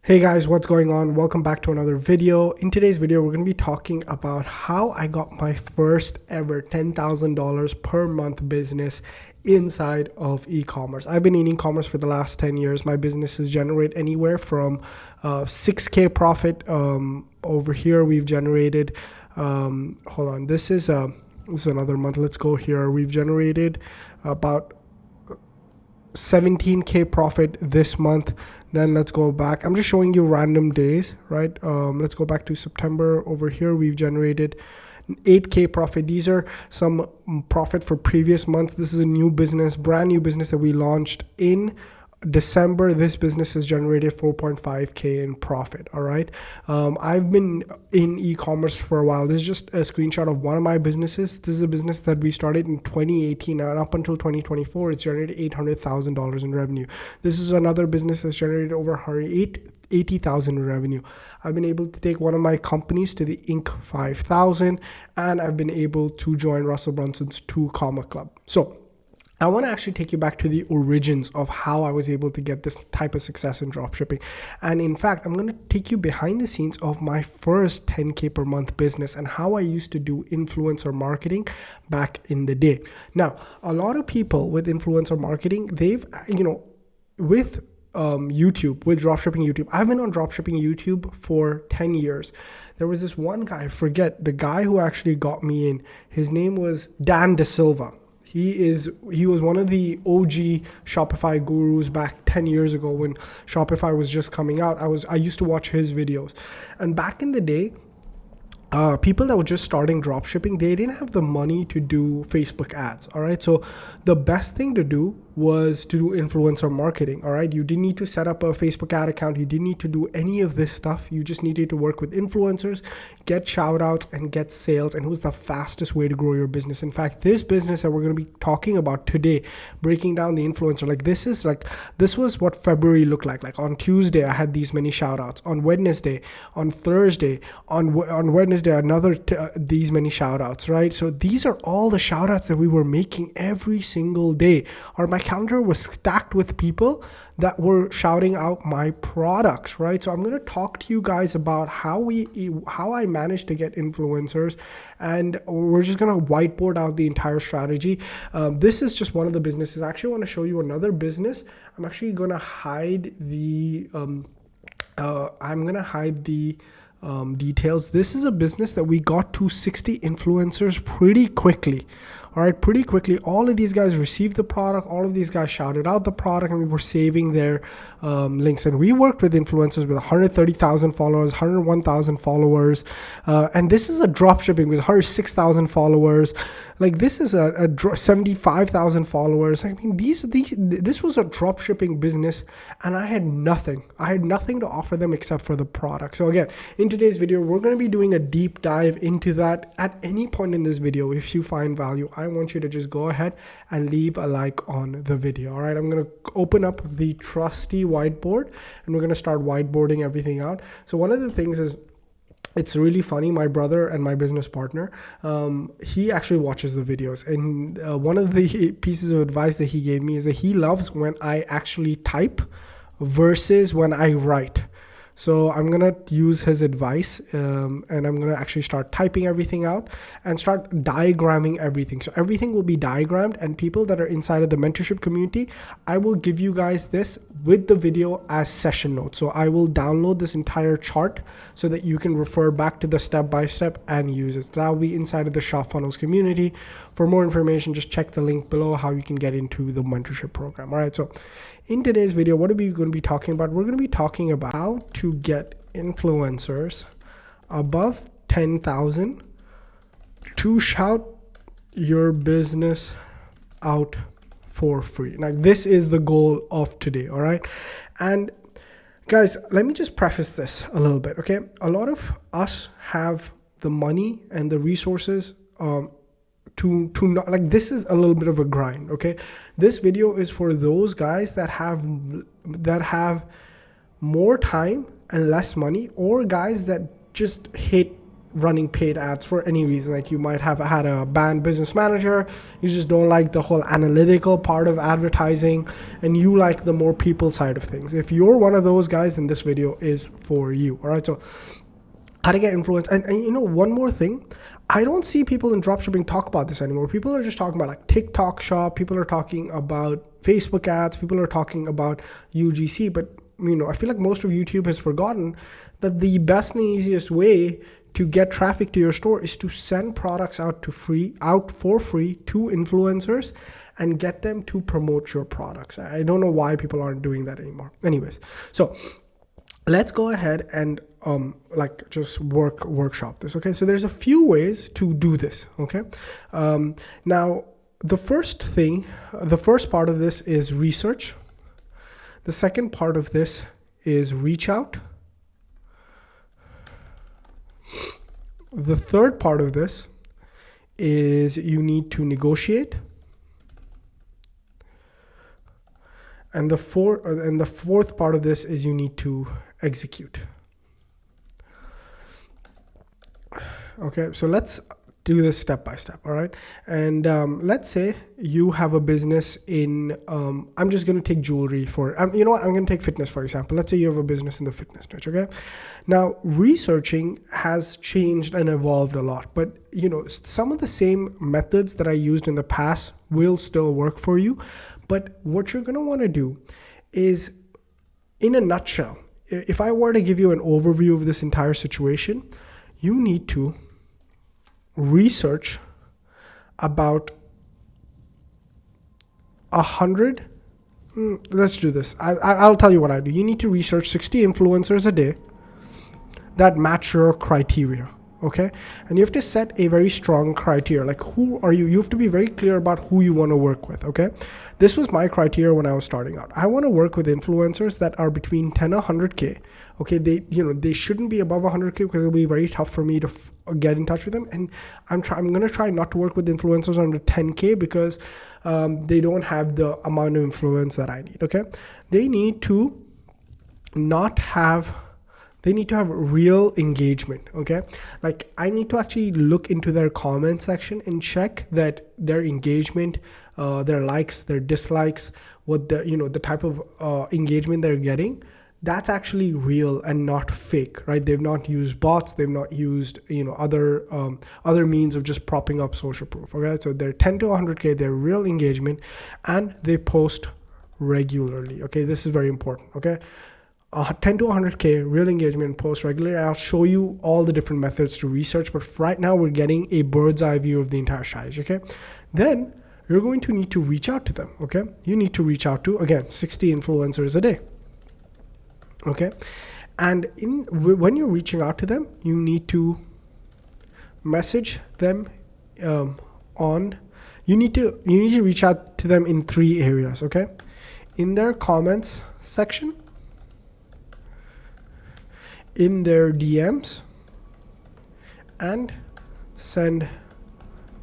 Hey guys, what's going on? Welcome back to another video. In today's video, we're going to be talking about how I got my first ever $10,000 per month business inside of e-commerce. I've been in e-commerce for the last 10 years. My businesses generate anywhere from 6K profit. Over here, we've generated, hold on, this is another month. Let's go here. We've generated about 17K profit this month. Then let's go back. I'm just showing you random days, right? Let's go back to September. Over here, we've generated 8K profit. These are some profit for previous months. This is a new business, brand new business that we launched in December. This business has generated 4.5K in profit. All right. I've been in e-commerce for a while. This is just a screenshot of one of my businesses. This is a business that we started in 2018 and up until 2024, it's generated $800,000 in revenue. This is another business that's generated over $180,000 in revenue. I've been able to take one of my companies to the Inc. 5000, and I've been able to join Russell Brunson's 2 Comma Club. So I want to actually take you back to the origins of how I was able to get this type of success in dropshipping. And in fact, I'm going to take you behind the scenes of my first 10K per month business and how I used to do influencer marketing back in the day. Now, a lot of people with influencer marketing, they've, with YouTube, with dropshipping YouTube. I've been on dropshipping YouTube for 10 years. There was this one guy, I forget the guy who actually got me in. His name was Dan De Silva. He was one of the OG Shopify gurus back 10 years ago when Shopify was just coming out. I used to watch his videos. And back in the day, people that were just starting dropshipping, they didn't have the money to do Facebook ads. All right. So the best thing to do was to do influencer marketing. All right. You didn't need to set up a Facebook ad account. You didn't need to do any of this stuff. You just needed to work with influencers, get shout outs and get sales. And it was the fastest way to grow your business. In fact, this business that we're going to be talking about today, breaking down the influencer, this was what February looked like. Like on Tuesday, I had these many shout outs. On Wednesday, on Thursday, on Wednesday, these many shout outs, right? So these are all the shout outs that we were making every single day. Or my calendar was stacked with people that were shouting out my products, right? So I'm going to talk to you guys about how I managed to get influencers, and we're just going to whiteboard out the entire strategy. This is just one of the businesses. I actually want to show you another business. I'm actually going to hide the details. This is a business that we got to 60 influencers pretty quickly. All right, pretty quickly. All of these guys received the product. All of these guys shouted out the product, and we were saving their links. And we worked with influencers with 130,000 followers, 101,000 followers. And this is a dropshipping with 106,000 followers. Like this is a 75,000 followers. I mean, this was a dropshipping business, and I had nothing. I had nothing to offer them except for the product. So again, in today's video, we're going to be doing a deep dive into that. At any point in this video, if you find value, I want you to just go ahead and leave a like on the video. All right, I'm going to open up the trusty whiteboard, and we're going to start whiteboarding everything out. So one of the things is, it's really funny. My brother and my business partner, he actually watches the videos. And one of the pieces of advice that he gave me is that he loves when I actually type versus when I write. So I'm going to use his advice, and I'm going to actually start typing everything out and start diagramming everything. So everything will be diagrammed, and people that are inside of the mentorship community, I will give you guys this with the video as session notes. So I will download this entire chart so that you can refer back to the step-by-step and use it. So that will be inside of the ShopFunnels community. For more information, just check the link below how you can get into the mentorship program. All right. So in today's video, what are we going to be talking about? We're going to be talking about how to get influencers above 10,000 to shout your business out for free. Now, this is the goal of today. All right. And guys, let me just preface this a little bit. Okay. A lot of us have the money and the resources, to not, like, this is a little bit of a grind. Okay, this video is for those guys that have more time and less money, or guys that just hate running paid ads for any reason. Like you might have had a banned business manager, you just don't like the whole analytical part of advertising, and you like the more people side of things. If you're one of those guys, then this video is for you. All right, so how to get influence. And you know, one more thing, I don't see people in dropshipping talk about this anymore. People are just talking about like TikTok shop, people are talking about Facebook ads, people are talking about UGC, but you know, I feel like most of YouTube has forgotten that the best and easiest way to get traffic to your store is to send products out for free to influencers and get them to promote your products. I don't know why people aren't doing that anymore. Anyways, so let's go ahead and like just workshop this. Okay, so there's a few ways to do this. Okay, now the first part of this is research. The second part of this is reach out. The third part of this is you need to negotiate. And the fourth part of this is you need to execute. Okay, so let's do this step by step. All right, and let's say you have a business in I'm just going to take jewelry for you know what, I'm going to take fitness for example. Let's say you have a business in the fitness niche. Okay, now researching has changed and evolved a lot, but you know, some of the same methods that I used in the past will still work for you. But what you're going to want to do is, in a nutshell, if I were to give you an overview of this entire situation, you need to research about 100. Let's do this. I'll tell you what I do. You need to research 60 influencers a day that match your criteria. Okay, and you have to set a very strong criteria. Like, who are you? You have to be very clear about who you want to work with. Okay, this was my criteria when I was starting out. I want to work with influencers that are between 10 and 100K. Okay, they shouldn't be above 100K because it'll be very tough for me to get in touch with them. And I'm going to try not to work with influencers under 10K because they don't have the amount of influence that I need. Okay, they need to have real engagement. Okay, like I need to actually look into their comment section and check that their engagement, their likes, their dislikes, what the type of engagement they're getting, that's actually real and not fake, right? They've not used bots, they've not used other means of just propping up social proof. Okay, so they're 10 to 100K, they're real engagement, and they post regularly. Okay, this is very important. Okay, 10 to 100K real engagement, post regularly. I'll show you all the different methods to research, but right now we're getting a bird's eye view of the entire strategy. Okay, then you're going to need to reach out to them. Okay, you need to reach out to, again, 60 influencers a day. Okay, and when you're reaching out to them, you need to message them you need to reach out to them in 3 areas. Okay, in their comments section, in their DMs, and send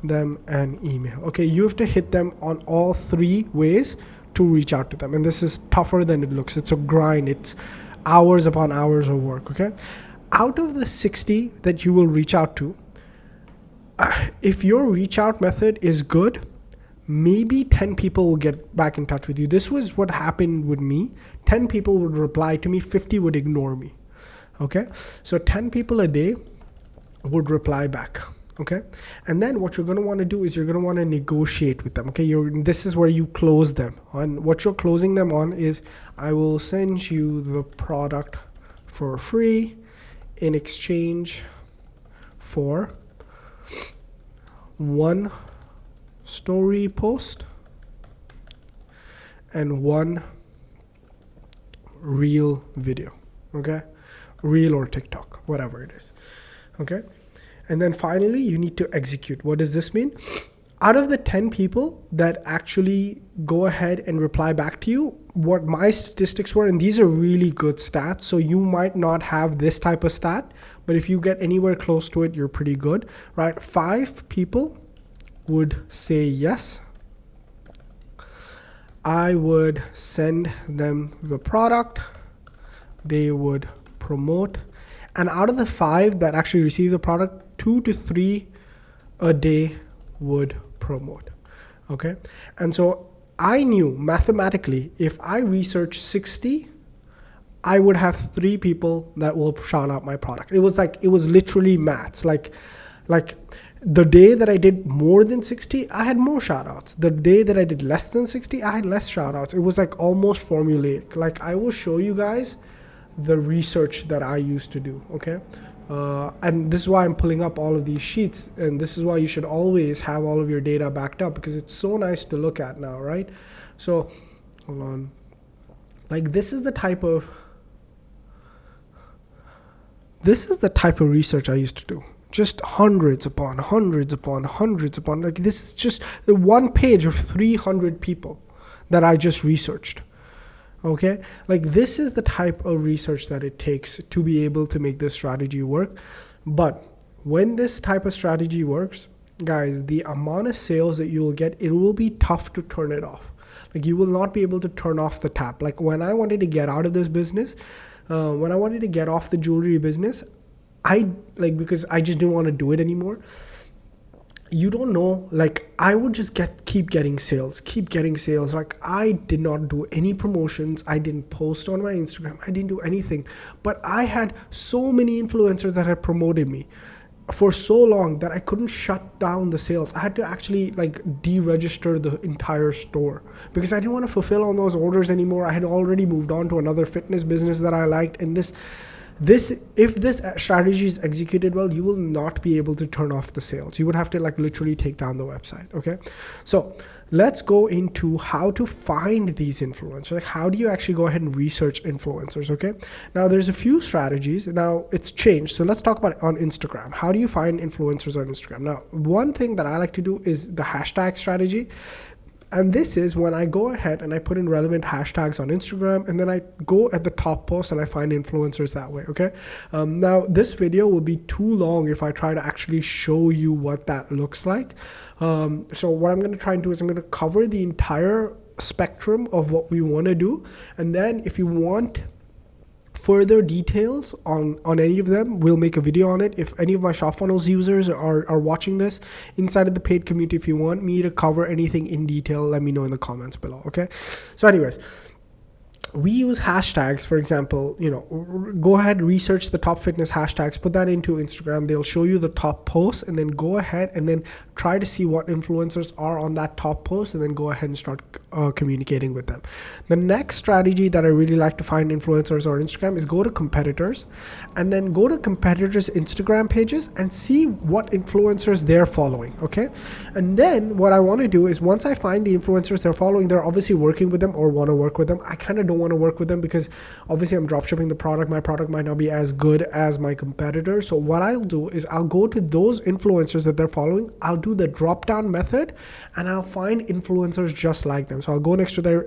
them an email. Okay, you have to hit them on all 3 ways to reach out to them, and this is tougher than it looks. It's a grind. It's hours upon hours of work. Okay, out of the 60 that you will reach out to, if your reach out method is good, maybe 10 people will get back in touch with you. This was what happened with me. 10 people would reply to me, 50 would ignore me. Okay, so 10 people a day would reply back. Okay, and then what you're going to want to do is you're going to want to negotiate with them. Okay, this is where you close them on. What you're closing them on is, I will send you the product for free in exchange for 1 story post and 1 reel video. Okay, reel or TikTok, whatever it is. Okay, and then finally you need to execute. What does this mean? Out of the 10 people that actually go ahead and reply back to you, what my statistics were, and these are really good stats, so you might not have this type of stat, but if you get anywhere close to it, you're pretty good, right? 5 people would say yes. I would send them the product, they would promote, and out of the 5 that actually receive the product, 2 to 3 a day would promote. Okay. And so I knew mathematically, if I research 60, I would have 3 people that will shout out my product. It was literally maths. Like the day that I did more than 60, I had more shout outs. The day that I did less than 60, I had less shout outs. It was like almost formulaic. Like I will show you guys the research that I used to do. Okay. And this is why I'm pulling up all of these sheets, and this is why you should always have all of your data backed up, because it's so nice to look at now, right? So hold on. Like this is the type of research I used to do. Just hundreds upon hundreds upon hundreds upon, like this is just the one page of 300 people that I just researched. Okay, like this is the type of research that it takes to be able to make this strategy work. But when this type of strategy works, guys, the amount of sales that you will get, it will be tough to turn it off. Like you will not be able to turn off the tap. Like when I wanted to get out of this business, when I wanted to get off the jewelry business, because I just didn't want to do it anymore. You don't know, like I would just keep getting sales. Like I did not do any promotions. I didn't post on my Instagram. I didn't do anything. But I had so many influencers that had promoted me for so long that I couldn't shut down the sales. I had to actually like deregister the entire store because I didn't want to fulfill on those orders anymore. I had already moved on to another fitness business that I liked, and if this strategy is executed well, you will not be able to turn off the sales. You would have to like literally take down the website. Okay, so let's go into how to find these influencers. Like how do you actually go ahead and research influencers? Okay, now there's a few strategies. Now it's changed, so let's talk about it on Instagram. How do you find influencers on Instagram? Now, one thing that I like to do is the hashtag strategy. And this is when I go ahead and I put in relevant hashtags on Instagram, and then I go at the top post and I find influencers that way. Okay. Now this video will be too long if I try to actually show you what that looks like. So what I'm going to try and do is I'm going to cover the entire spectrum of what we want to do. And then if you want further details on any of them, we'll make a video on it. If any of my ShopFunnels users are watching this inside of the paid community, if you want me to cover anything in detail, let me know in the comments below. Okay, so anyways, we use hashtags. For example, go ahead, research the top fitness hashtags, put that into Instagram. They'll show you the top posts, and then go ahead and then try to see what influencers are on that top post, and then go ahead and start communicating with them. The next strategy that I really like to find influencers on Instagram is go to competitors, and then go to competitors' Instagram pages and see what influencers they're following. Okay, and then what I want to do is once I find the influencers they're following, they're obviously working with them or want to work with them. I kind of don't want to work with them because obviously I'm dropshipping the product. My product might not be as good as my competitor. So what I'll do is I'll go to those influencers that they're following. I'll do the drop down method and I'll find influencers just like them. So I'll go next to their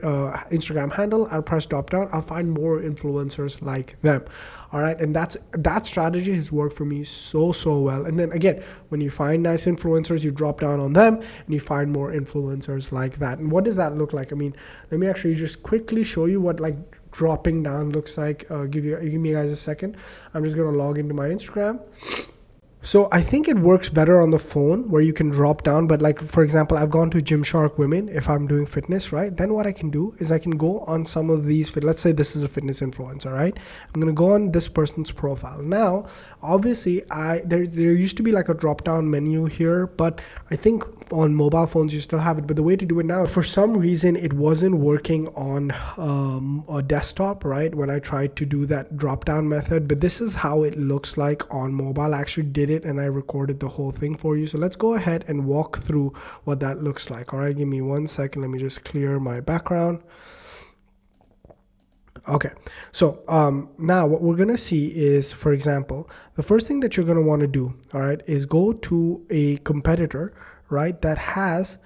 Instagram handle. I'll press drop down. I'll find more influencers like them. All right. And that strategy has worked for me so well. And then again, when you find nice influencers, you drop down on them and you find more influencers like that. And what does that look like? I mean, let me actually just quickly show you what like dropping down looks like. Give me guys a second. I'm just going to log into my Instagram. So I think it works better on the phone where you can drop down. But like, for example, I've gone to Gymshark Women if I'm doing fitness, right? Then what I can do is I can go on some of these. Let's say this is a fitness influencer, right? I'm going to go on this person's profile. Now, obviously, there used to be like a drop down menu here, but I think on mobile phones you still have it. But the way to do it now, for some reason, it wasn't working on a desktop, right? When I tried to do that drop down method. But this is how it looks like on mobile. I actually did it and I recorded the whole thing for you. So let's go ahead and walk through what that looks like. All right, give me 1 second. Let me just clear my background. Okay, so now what we're going to see is, for example, the first thing that you're going to want to do, all right, is go to a competitor, right, that has,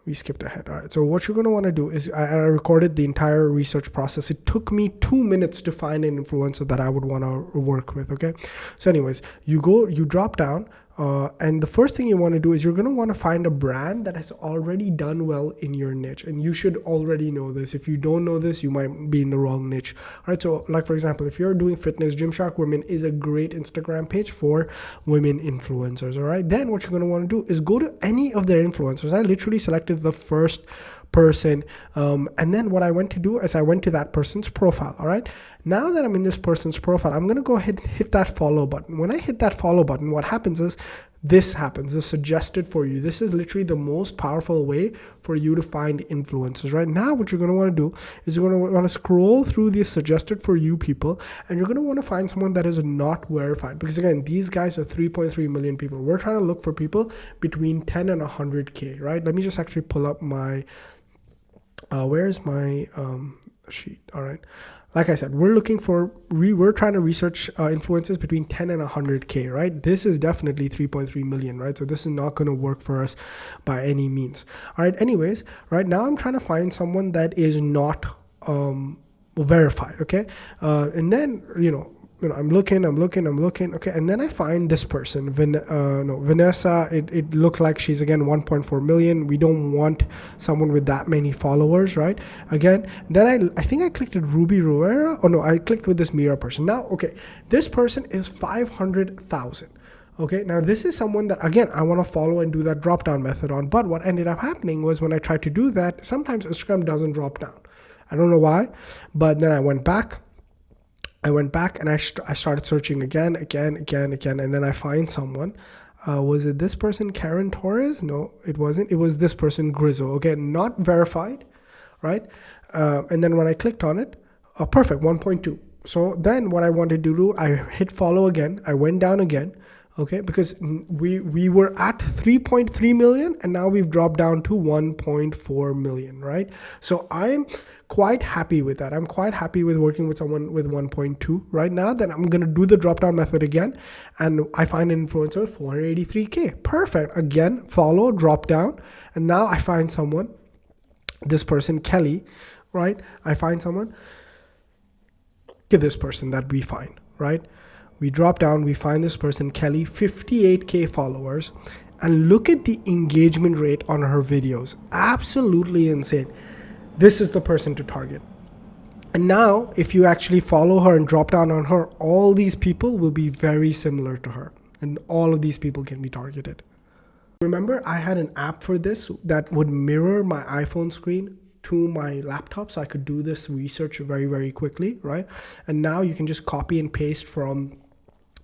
we skipped ahead. All right. So what you're going to want to do is I recorded the entire research process. It took me 2 minutes to find an influencer that I would want to work with. Okay. So anyways, you drop down. And the first thing you want to do is you're going to want to find a brand that has already done well in your niche. And you should already know this. If you don't know this, you might be in the wrong niche. All right. So like, for example, if you're doing fitness, Gymshark Women is a great Instagram page for women influencers. All right. Then what you're going to want to do is go to any of their influencers. I literally selected the first person, and then what I went to do is I went to that person's profile. All right, now that I'm in this person's profile, I'm going to go ahead and hit that follow button. When I hit that follow button, what happens is this happens, the suggested for you. This is literally the most powerful way for you to find influencers. Right now, what you're going to want to do is you're going to want to scroll through these suggested for you people, and you're going to want to find someone that is not verified, because again, these guys are 3.3 million people. We're trying to look for people between 10 and 100k, right? Let me just actually pull up my where's my sheet. All right, like I said, we're trying to research influencers between 10 and 100k, right? This is definitely 3.3 million, right? So this is not going to work for us by any means. All right, anyways, right now I'm trying to find someone that is not verified. Okay, and then I'm looking, okay, and then I find this person, Vanessa. It looked like she's again 1.4 million. We don't want someone with that many followers, right? Again, then I think I clicked at Ruby Rivera. Oh no, I clicked with this Mira person. Now, okay, this person is 500,000. Okay, now this is someone that, again, I want to follow and do that drop down method on. But what ended up happening was when I tried to do that, sometimes Instagram doesn't drop down. I don't know why, but then I went back and I started searching again, and then I find someone. Was it this person, Karen Torres? No, it wasn't. It was this person, Grizzo. Again, not verified, right? And then when I clicked on it, perfect, 1.2. So then what I wanted to do, I hit follow again. I went down again, okay, because we were at 3.3 million and now we've dropped down to 1.4 million, right? So I'm quite happy with that. I'm quite happy with working with someone with 1.2 right now. Then I'm going to do the drop down method again, and I find an influencer 483k. Perfect. Again, follow, drop down, and now I find someone, this person, Kelly, right? I find someone, get this person that we find, right? We drop down, we find this person, Kelly, 58k followers, and look at the engagement rate on her videos. Absolutely insane. This is the person to target. And now, if you actually follow her and drop down on her, all these people will be very similar to her, and all of these people can be targeted. Remember, I had an app for this that would mirror my iPhone screen to my laptop, so I could do this research very, very quickly, right? And now you can just copy and paste from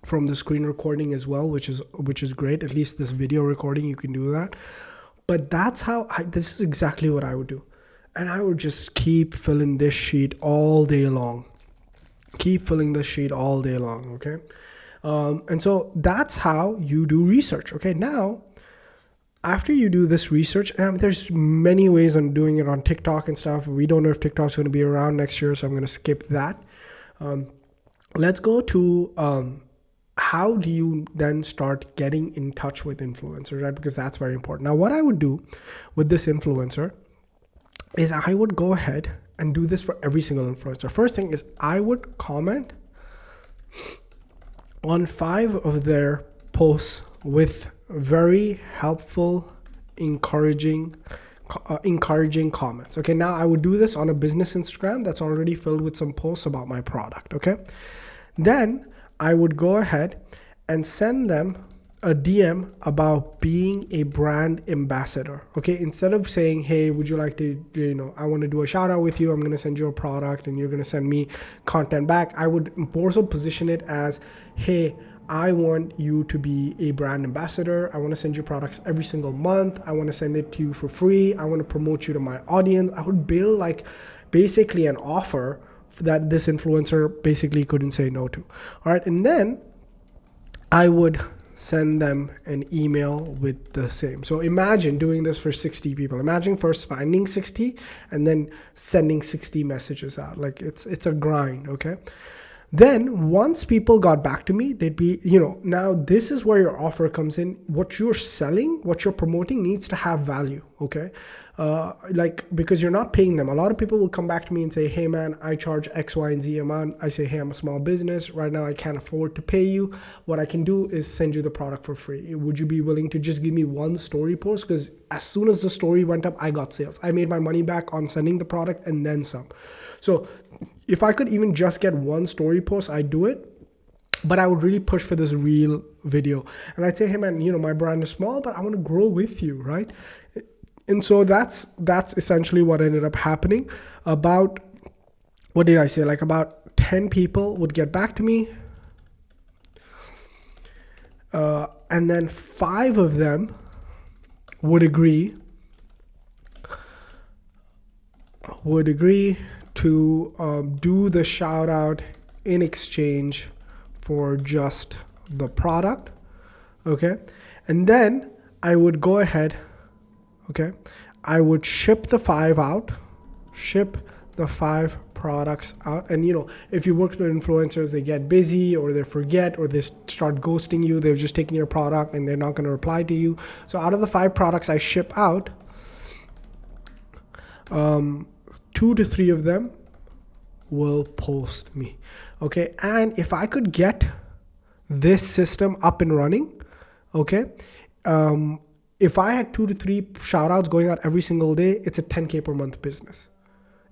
the screen recording as well, which is great. At least this video recording, you can do that. But that's how this is exactly what I would do. And I would just keep filling this sheet all day long. Okay? And so that's how you do research. Okay, now, after you do this research, there's many ways on doing it on TikTok and stuff. We don't know if TikTok's going to be around next year, so I'm going to skip that. Let's go to how do you then start getting in touch with influencers, right? Because that's very important. Now, what I would do with this influencer is I would go ahead and do this for every single influencer. First thing is I would comment on 5 of their posts with very helpful, encouraging comments. Okay, now I would do this on a business Instagram that's already filled with some posts about my product. Okay, then I would go ahead and send them a DM about being a brand ambassador. Okay, instead of saying, hey, would you like to, I want to do a shout out with you, I'm going to send you a product and you're going to send me content back, I would more so position it as, hey, I want you to be a brand ambassador. I want to send you products every single month. I want to send it to you for free. I want to promote you to my audience. I would build like basically an offer that this influencer basically couldn't say no to. All right, and then I would send them an email with the same. So imagine doing this for 60 people. Imagine first finding 60 and then sending 60 messages out. Like it's a grind, okay? Then once people got back to me, they'd be, now this is where your offer comes in. What you're selling, what you're promoting needs to have value, okay? like, because you're not paying them. A lot of people will come back to me and say, hey man, I charge X, Y, and Z amount. I say, hey, I'm a small business right now, I can't afford to pay you. What I can do is send you the product for free. Would you be willing to just give me one story post? Because as soon as the story went up, I got sales. I made my money back on sending the product and then some. So if I could even just get one story post, I'd do it. But I would really push for this real video. And I'd say, hey man, you know, my brand is small, but I want to grow with you, right? And so that's essentially what ended up happening. About, what did I say? Like about 10 people would get back to me. And then 5 of them would agree to do the shout out in exchange for just the product. Okay. And then I would go ahead. Okay. I would ship the 5 products out. And you know, if you work with influencers, they get busy or they forget or they start ghosting you. They're just taking your product and they're not going to reply to you. So out of the 5 products I ship out, 2 to 3 of them will post me. Okay. And if I could get this system up and running, okay, if I had 2 to 3 shout outs going out every single day, it's a 10K per month business.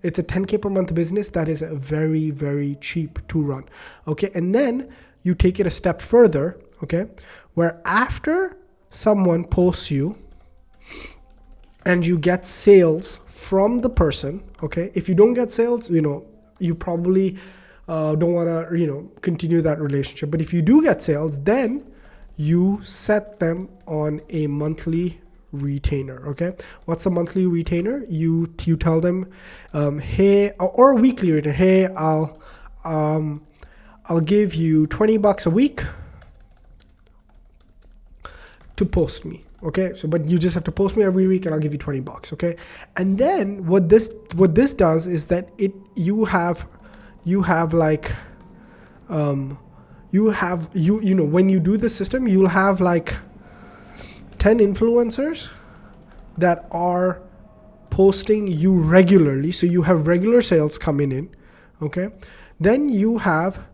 It's a 10K per month business that is very, very cheap to run. Okay. And then you take it a step further. Okay. Where after someone posts you and you get sales from the person. Okay. If you don't get sales, you know, you probably don't want to, you know, continue that relationship. But if you do get sales, then you set them on a monthly retainer. Okay. What's the monthly retainer? You tell them, hey, or a weekly retainer. Hey, I'll give you $20 a week to post me. Okay. So, but you just have to post me every week and I'll give you $20. Okay. And then what this does is that you know, when you do the system, you'll have like 10 influencers that are posting you regularly. So you have regular sales coming in. Okay. Then you have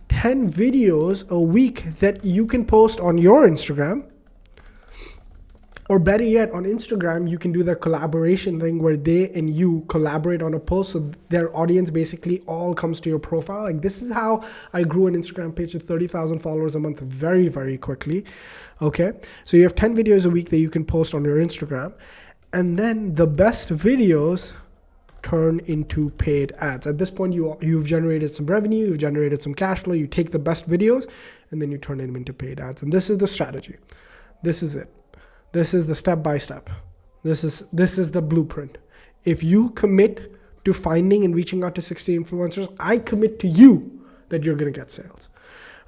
10 videos a week that you can post on your Instagram. Or better yet, on Instagram, you can do the collaboration thing where they and you collaborate on a post. So their audience basically all comes to your profile. Like, this is how I grew an Instagram page to 30,000 followers a month very, very quickly. Okay. So you have 10 videos a week that you can post on your Instagram. And then the best videos turn into paid ads. At this point, you've generated some revenue, you've generated some cash flow. You take the best videos and then you turn them into paid ads. And this is the strategy. This is it. This is the step-by-step. This is the blueprint. If you commit to finding and reaching out to 60 influencers, I commit to you that you're going to get sales.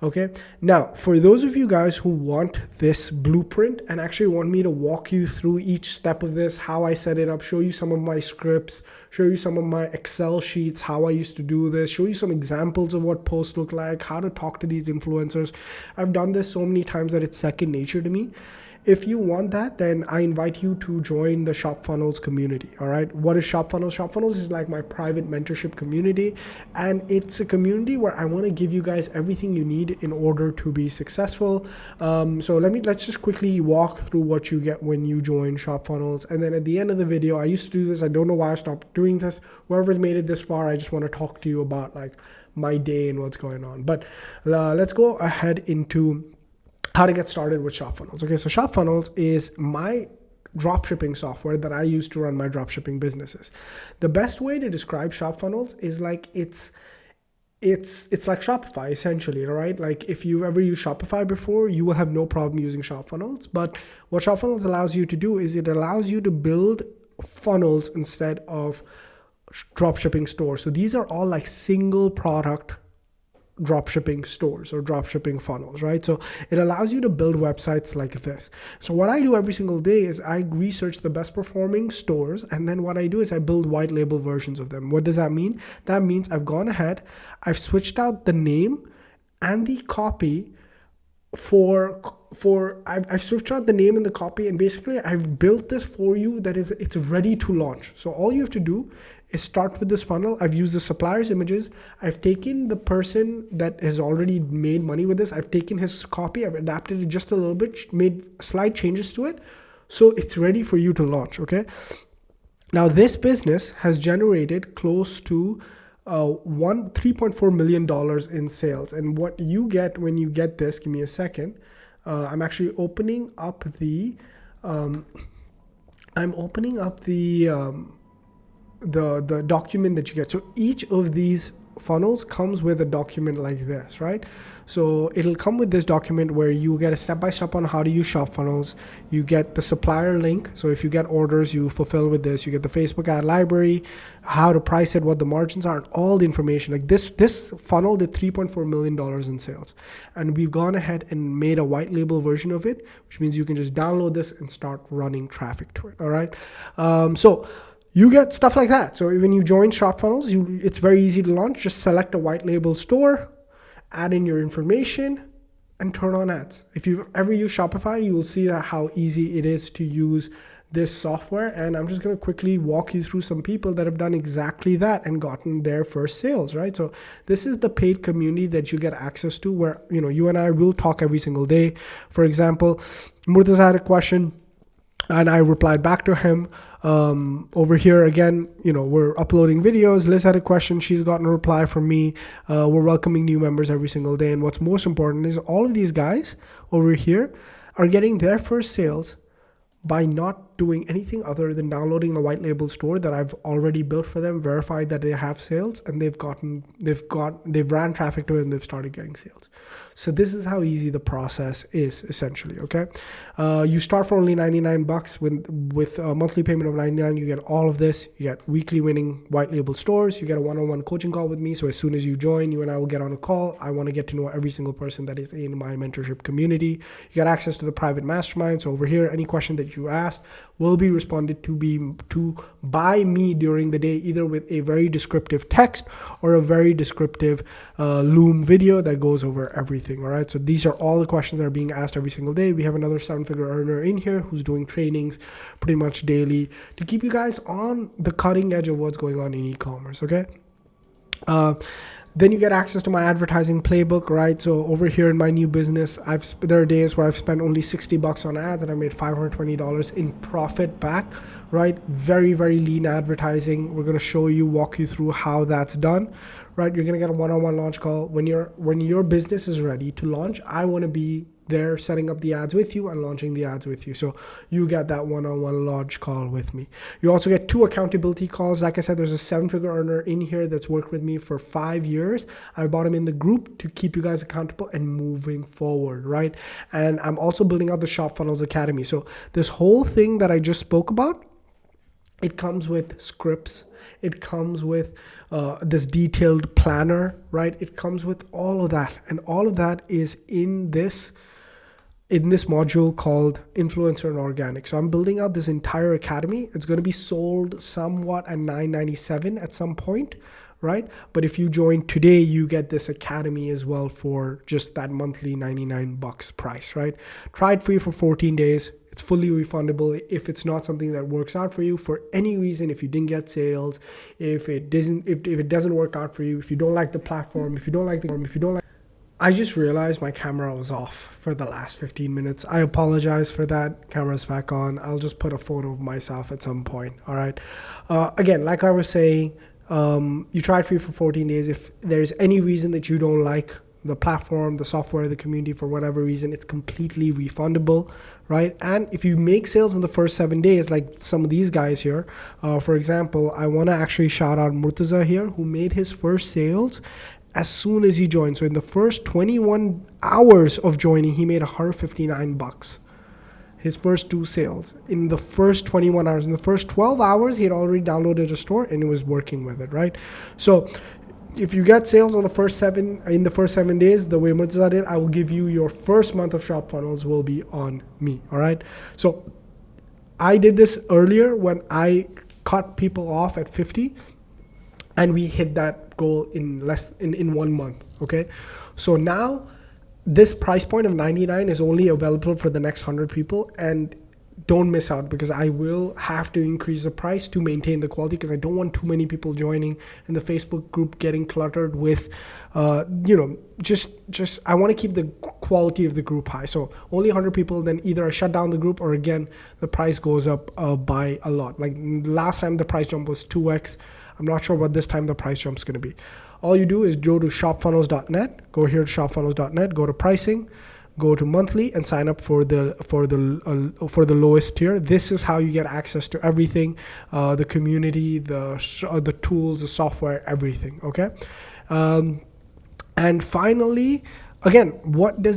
Okay. Now, for those of you guys who want this blueprint and actually want me to walk you through each step of this, how I set it up, show you some of my scripts, show you some of my Excel sheets, how I used to do this, show you some examples of what posts look like, how to talk to these influencers. I've done this so many times that it's second nature to me. If you want that, then I invite you to join the ShopFunnels community. All right. What is ShopFunnels? ShopFunnels is like my private mentorship community. And it's a community where I want to give you guys everything you need in order to be successful. So let's just quickly walk through what you get when you join ShopFunnels. And then at the end of the video, I used to do this. I don't know why I stopped doing this. Whoever's made it this far, I just want to talk to you about like my day and what's going on. But let's go ahead into how to get started with ShopFunnels. Okay, so ShopFunnels is my dropshipping software that I use to run my dropshipping businesses. The best way to describe ShopFunnels is like it's like Shopify essentially, right? Like if you've ever used Shopify before, you will have no problem using ShopFunnels. But what ShopFunnels allows you to do is it allows you to build funnels instead of dropshipping stores. So these are all like single product dropshipping stores or dropshipping funnels, right? So it allows you to build websites like this. So what I do every single day is I research the best performing stores, and then what I do is I build white label versions of them. What does that mean? That means I've gone ahead, I've switched out the name and the copy for I've switched out the name and the copy, and basically I've built this for you that it's ready to launch. So all you have to do is start with this funnel. I've used the supplier's images. I've taken the person that has already made money with this. I've taken his copy. I've adapted it just a little bit, made slight changes to it. So it's ready for you to launch, okay? Now this business has generated close to $3.4 million in sales. And what you get when you get this, give me a second. I'm actually opening up the the document that you get. So each of these funnels comes with a document like this, right? So it'll come with this document where you get a step-by-step on how to use ShopFunnels. You get the supplier link. So if you get orders, you fulfill with this. You get the Facebook ad library, how to price it, what the margins are, and all the information. Like this funnel did $3.4 million in sales. And we've gone ahead and made a white label version of it, which means you can just download this and start running traffic to it, all right? So you get stuff like that. So when you join ShopFunnels, it's very easy to launch. Just select a white label store, add in your information, and turn on ads. If you've ever used Shopify, you will see that how easy it is to use this software. And I'm just going to quickly walk you through some people that have done exactly that and gotten their first sales, right? So this is the paid community that you get access to, where you and I will talk every single day. For example, Murtaza had a question and I replied back to him. Over here again, we're uploading videos. Liz had a question. She's gotten a reply from me. We're welcoming new members every single day. And what's most important is all of these guys over here are getting their first sales by not doing anything other than downloading the white label store that I've already built for them, verified that they have sales, and they've ran traffic to it and they've started getting sales. So this is how easy the process is, essentially, okay? You start for only $99 with a monthly payment of $99. You get all of this. You get weekly winning white label stores. You get a one-on-one coaching call with me. So as soon as you join, you and I will get on a call. I want to get to know every single person that is in my mentorship community. You get access to the private mastermind. So over here, any question that you asked will be responded to by me during the day, either with a very descriptive text or a very descriptive Loom video that goes over everything. All right. So these are all the questions that are being asked every single day. We have another 7-figure earner in here who's doing trainings pretty much daily to keep you guys on the cutting edge of what's going on in e-commerce. Okay. Then you get access to my advertising playbook, right? So over here in my new business, there are days where I've spent only $60 on ads and I made $520 in profit back, right? Very, very lean advertising. We're going to walk you through how that's done, right? You're going to get a one-on-one launch call. When your business is ready to launch, I want to be there setting up the ads with you and launching the ads with you. So you get that one-on-one launch call with me. You also get 2 accountability calls. Like I said, there's a 7-figure earner in here that's worked with me for 5 years. I brought him in the group to keep you guys accountable and moving forward, right? And I'm also building out the ShopFunnels Academy. So this whole thing that I just spoke about, it comes with scripts. It comes with this detailed planner, right? It comes with all of that. And all of that is in this module called Influencer and Organic. So I'm building out this entire academy. It's going to be sold somewhat at $997 at some point, right? But if you join today, you get this academy as well for just that monthly $99 price, right? Try it free for 14 days. It's fully refundable if it's not something that works out for you for any reason. If you didn't get sales, if it doesn't work out for you, if you don't like the platform, if you don't like I just realized my camera was off for the last 15 minutes. I apologize for that. Camera's back on. I'll just put a photo of myself at some point. All right. Again, like I was saying, you try it free for 14 days. If there's any reason that you don't like the platform, the software, the community, for whatever reason, it's completely refundable, right? And if you make sales in the first 7 days, like some of these guys here, for example, I want to actually shout out Murtaza here, who made his first sales as soon as he joined. So in the first 21 hours of joining, he made $159. His first 2 sales in the first 21 hours. In the first 12 hours, he had already downloaded a store and he was working with it, right? So if you get sales in the first 7 days, the way Murtaza did, I will give you your first month of ShopFunnels will be on me, all right? So I did this earlier when I cut people off at 50, and we hit that goal in 1 month, okay? So now this price point of 99 is only available for the next 100 people, and don't miss out, because I will have to increase the price to maintain the quality, because I don't want too many people joining and the Facebook group getting cluttered with, just I want to keep the quality of the group high. So only 100 people, then either I shut down the group, or again, the price goes up by a lot. Like last time the price jump was 2x. I'm not sure what this time the price jump is going to be. All you do is go to shopfunnels.net, go here to shopfunnels.net, go to pricing, go to monthly, and sign up for the lowest tier. This is how you get access to everything, the community, the tools, the software, everything. Okay, and finally, again, what do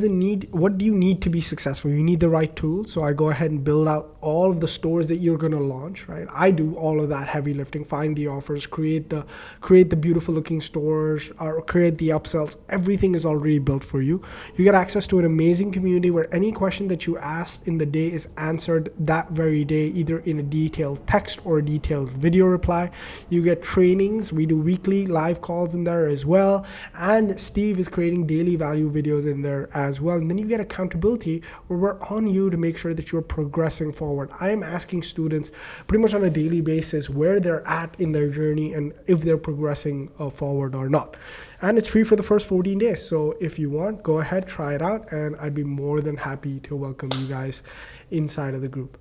you need to be successful? You need the right tool. So I go ahead and build out all of the stores that you're going to launch, right? I do all of that heavy lifting, find the offers, create the beautiful looking stores, or create the upsells. Everything is already built for you. You get access to an amazing community where any question that you asked in the day is answered that very day, either in a detailed text or a detailed video reply. You get trainings. We do weekly live calls in there as well. And Steve is creating daily value videos in there as well. And then you get accountability, where we're on you to make sure that you're progressing forward. I am asking students pretty much on a daily basis where they're at in their journey and if they're progressing forward or not. And it's free for the first 14 days. So if you want, go ahead, try it out, and I'd be more than happy to welcome you guys inside of the group.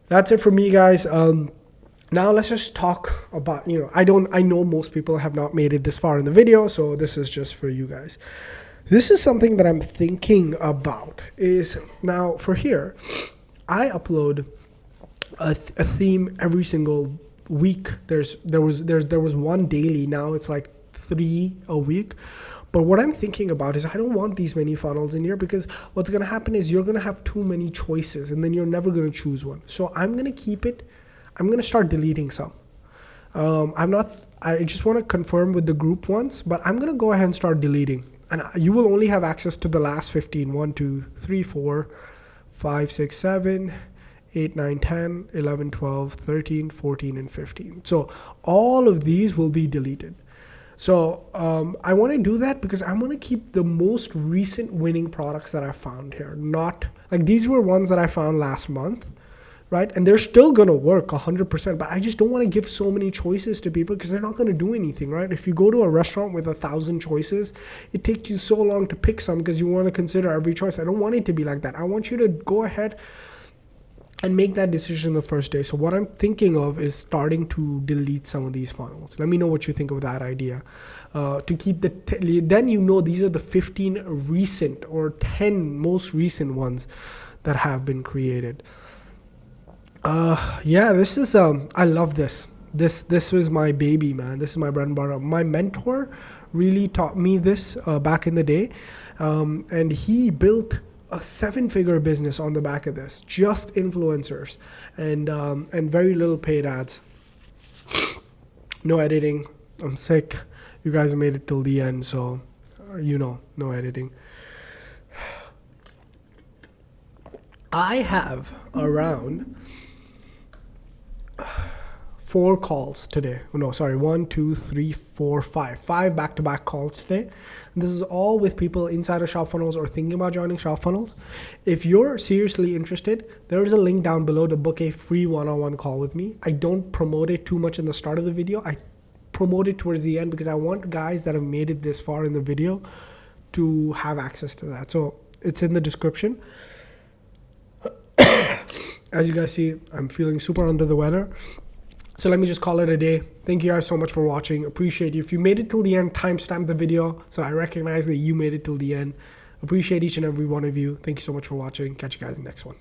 That's it for me, guys. Now let's just talk about, I know most people have not made it this far in the video, so this is just for you guys. This is something that I'm thinking about, is now for here, I upload a theme every single week. There was one daily. Now it's like 3 a week. But what I'm thinking about is I don't want these many funnels in here, because what's going to happen is you're going to have too many choices, and then you're never going to choose one. So I'm going to keep it. I'm going to start deleting some. I just want to confirm with the group ones, but I'm going to go ahead and start deleting. And you will only have access to the last 15. 1, 2, 3, 4, 5, 6, 7, 8, 9, 10, 11, 12, 13, 14, and 15. So all of these will be deleted. So I want to do that because I want to keep the most recent winning products that I found here. Not like these were ones that I found last month, right? And they're still going to work 100%, but I just don't want to give so many choices to people because they're not going to do anything, right? If you go to a restaurant with 1,000 choices, it takes you so long to pick some because you want to consider every choice. I don't want it to be like that. I want you to go ahead and make that decision the first day. So what I'm thinking of is starting to delete some of these funnels. Let me know what you think of that idea. To keep then these are the 15 recent or 10 most recent ones that have been created. This is I love this. This was my baby, man. This is my bread and butter. My mentor really taught me this back in the day, and he built a 7-figure business on the back of this, just influencers and very little paid ads. No editing. I'm sick. You guys made it till the end, so no editing. I have around 4 calls today. 1, 2, 3, 4, 5. 5 back-to-back calls today. And this is all with people inside of ShopFunnels or thinking about joining ShopFunnels. If you're seriously interested, there is a link down below to book a free one-on-one call with me. I don't promote it too much in the start of the video. I promote it towards the end because I want guys that have made it this far in the video to have access to that. So it's in the description. As you guys see, I'm feeling super under the weather. So let me just call it a day. Thank you guys so much for watching. Appreciate you. If you made it till the end, timestamp the video so I recognize that you made it till the end. Appreciate each and every one of you. Thank you so much for watching. Catch you guys in the next one.